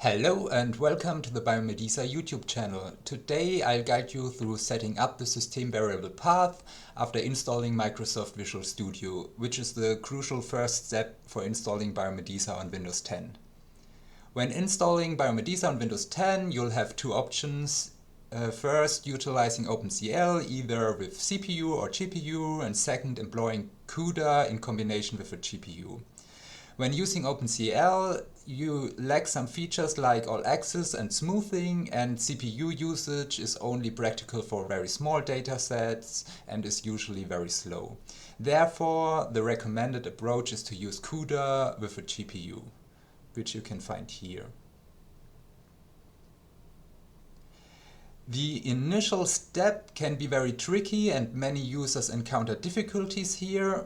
Hello and welcome to the Biomedisa YouTube channel. Today I'll guide you through setting up the system variable path after installing Microsoft Visual Studio, which is the crucial first step for installing Biomedisa on Windows 10. When installing Biomedisa on Windows 10, you'll have two options. First, utilizing OpenCL either with CPU or GPU, and second, employing CUDA in combination with a GPU. When using OpenCL, you lack some features like all access and smoothing, and CPU usage is only practical for very small datasets and is usually very slow. Therefore, the recommended approach is to use CUDA with a GPU, which you can find here. The initial step can be very tricky and many users encounter difficulties here.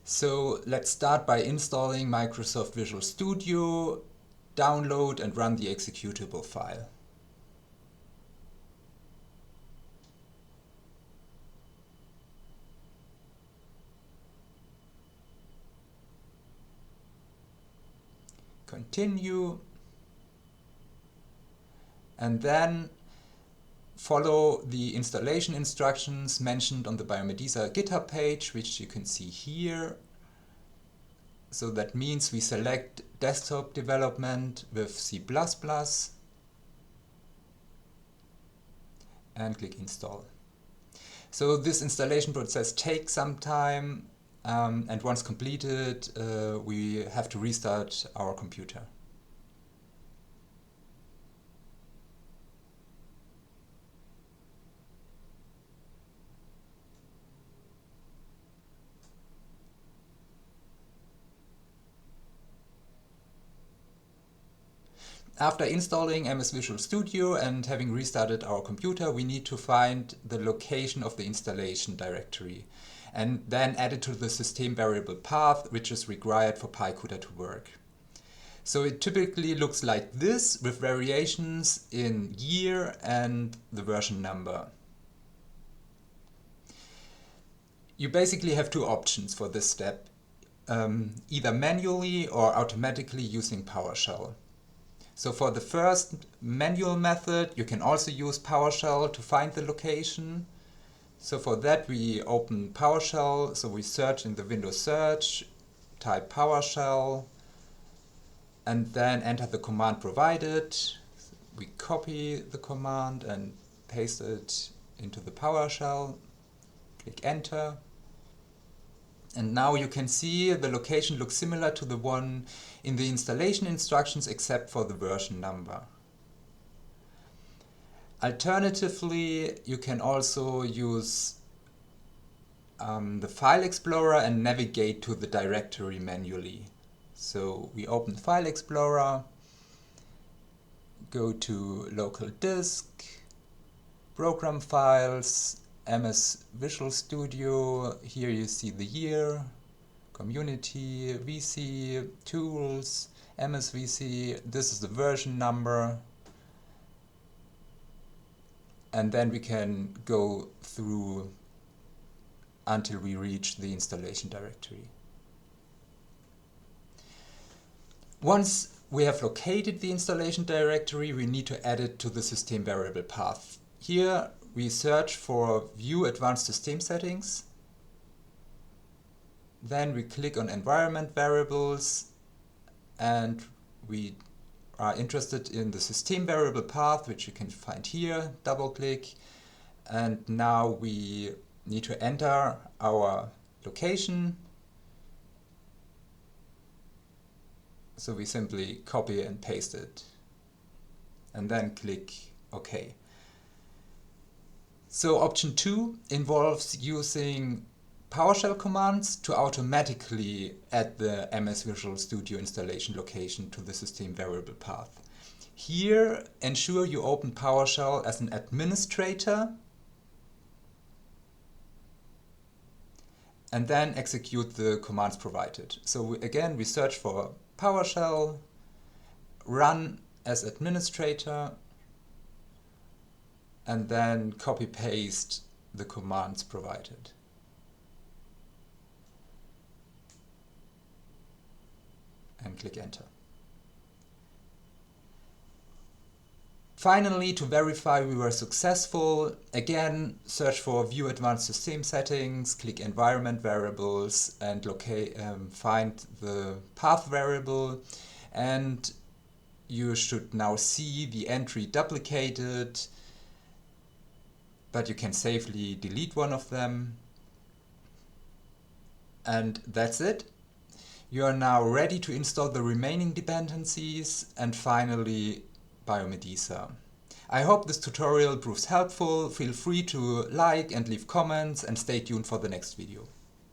So let's start by installing Microsoft Visual Studio, download and run the executable file. Continue, and then follow the installation instructions mentioned on the Biomedisa GitHub page, which you can see here. So that means we select desktop development with C++ and click install. So this installation process takes some time, and once completed, we have to restart our computer. After installing MS Visual Studio and having restarted our computer, we need to find the location of the installation directory and then add it to the system variable path, which is required for PyCUDA to work. So it typically looks like this, with variations in year and the version number. You basically have two options for this step, either manually or automatically using PowerShell. So for the first manual method, you can also use PowerShell to find the location. So for that we open PowerShell, so we search in the Windows search, type PowerShell, and then enter the command provided. We copy the command and paste it into the PowerShell, click enter. And now you can see the location looks similar to the one in the installation instructions except for the version number. Alternatively, you can also use the File Explorer and navigate to the directory manually. So we open File Explorer, go to Local Disk, Program Files, MS Visual Studio. Here you see the year, Community, VC, Tools, MSVC. This is the version number. And then we can go through until we reach the installation directory. Once we have located the installation directory, we need to add it to the system variable path. Here we search for View Advanced System Settings. Then we click on Environment Variables, and we are interested in the system variable path, which you can find here. Double click, and now we need to enter our location. So we simply copy and paste it, and then click OK. So option 2 involves using PowerShell commands to automatically add the MS Visual Studio installation location to the system variable path. Here, ensure you open PowerShell as an administrator and then execute the commands provided. So again, we search for PowerShell, run as administrator, and then copy-paste the commands provided. And click enter. Finally, to verify we were successful, again, search for View Advanced System Settings, click Environment Variables, and find the path variable. And you should now see the entry duplicated, but you can safely delete one of them. And that's it. You are now ready to install the remaining dependencies and finally Biomedisa. I hope this tutorial proves helpful. Feel free to like and leave comments and stay tuned for the next video.